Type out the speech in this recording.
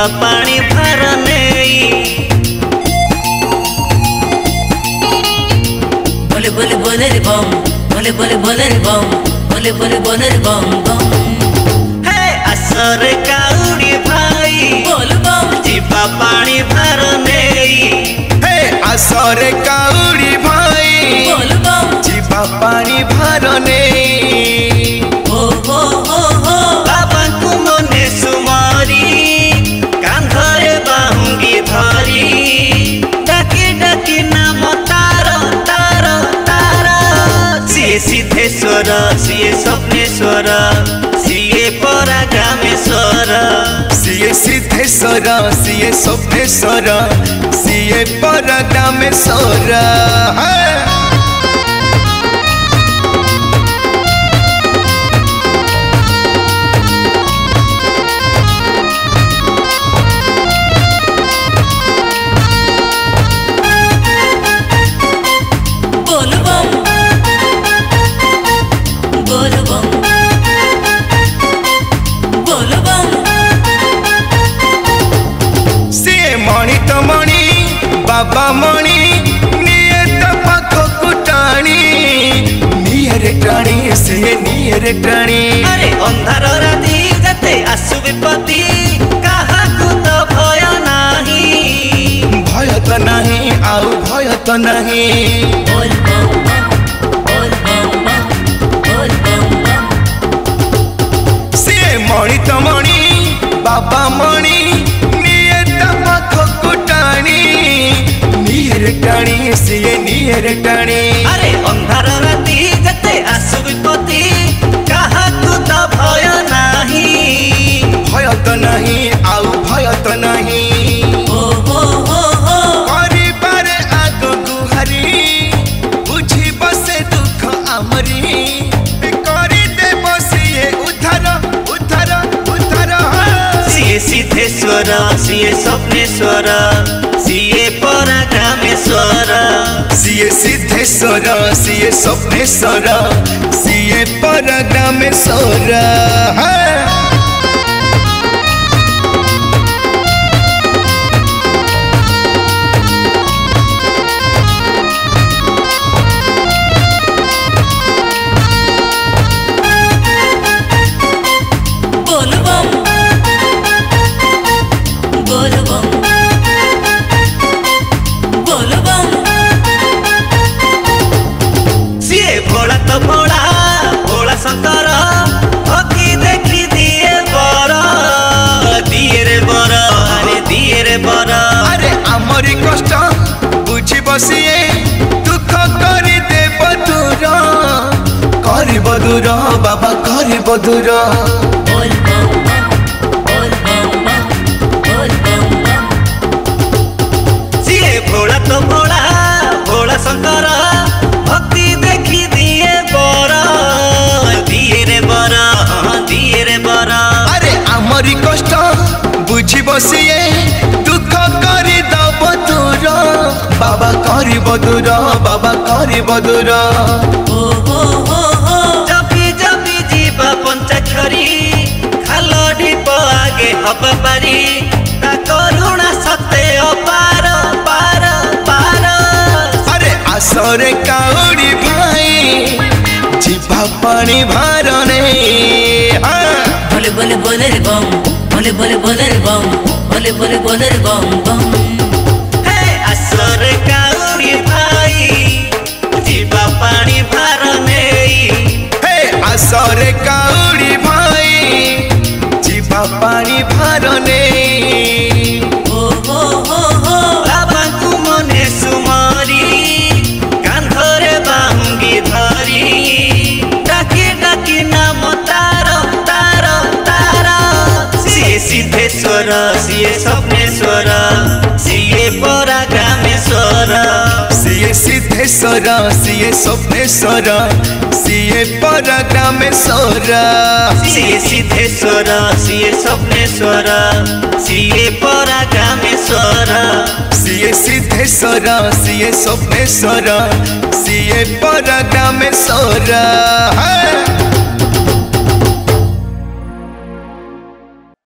जीवा पानी भार नहीं बोले बोले बोले रे बम बोले बोले बोले रे बम बोले बोले बोले रे बम बम हे असर काउडी भाई बोल बम जीवा पानी भार नहीं हे असर काउडी भाई बोल बम जीवा पानी भार नहीं हो बाबा को मने सुमारी कांधरे बाहुंगी धरी डाकी डाकी नाम तारा तारा तारा सिए सिद्धेश्वर सिए स्वप्नेश्वर सिए पराग्रामेश्वर सिए सिद्धेश्वर सिए स्वप्नेश्वर सिए पराग्रामेश्वर बाबा मणि नियत पाख कुटाणी नियर टाणी से नियर टाणी अरे अंधार राती जते आसु विपत्ति काहाकू तो भय नाही आउ भय तो नाही बोल बम बम बोल बम बम बोल बम बम से मणि तो मणि बाबा मणि नियत पाख कुटाणी नियर टाणी से नियर टाणी अरे अंधार राती जते आसु विपत्ति काहाकू तो भय नाही आउ भय तो नाही परिवार आग गुहारी बुझी बसे दुख आमरी करी दे बसिए उद्धार उद्धार उद्धार सिए सिद्धेश्वर सिए स्वप्नेश्वर सिए पराग्रामेश्वर सिए सिद्धेश्वर सिए स्वप्नेश्वर सिए पराग्रामेश्वर भोला शंकर हकी देखी दिए बर दिए रे बर अरे दिए रे बर अरे आमरी कष्ट बुझी बसिए दुख करी देव दूर बाबा करब दूर बोल बम बम बोल बम बम बोल बम बम सिए भोला तो भोला शंकर भक्ति देखी दिए बर दिए रे बर अरे आमरी कष्ट बुझी बसिए दुख करी दब दूर बाबा करब दूर जपी जपी जीवा पंचाक्षरी खाल ढीप आगे हब पारी ता करुणा सत्य अपार पार पार अरे आसरे काउडी भाई जीवा पानी भार नहीं बोले बोले बोले रे बम बोले बोले बोले रे बम बोले बोले बोले रे बम बम हे आसरे काउडी भाई जीवा पानी भार नहीं हे आसरे काउडी भाई जीवा पानी भार नहीं बाबा को मने सुमारी कांधरे बाहुंगी धरी डाकी डाकी नाम तारा तारा तारा सिए सिद्धेश्वर सिए स्वप्नेश्वर सिए पराग्रामेश्वर सिए सिद्धेश्वर सिए स्वप्नेश्वर सिए पराग्रामेश्वर सिए सिद्धेश्वर सिए स्वप्नेश्वर सिए पराग्रामेश्वर सिए सिद्धेश्वर सिए स्वप्नेश्वर सिए पराग्रामेश्वर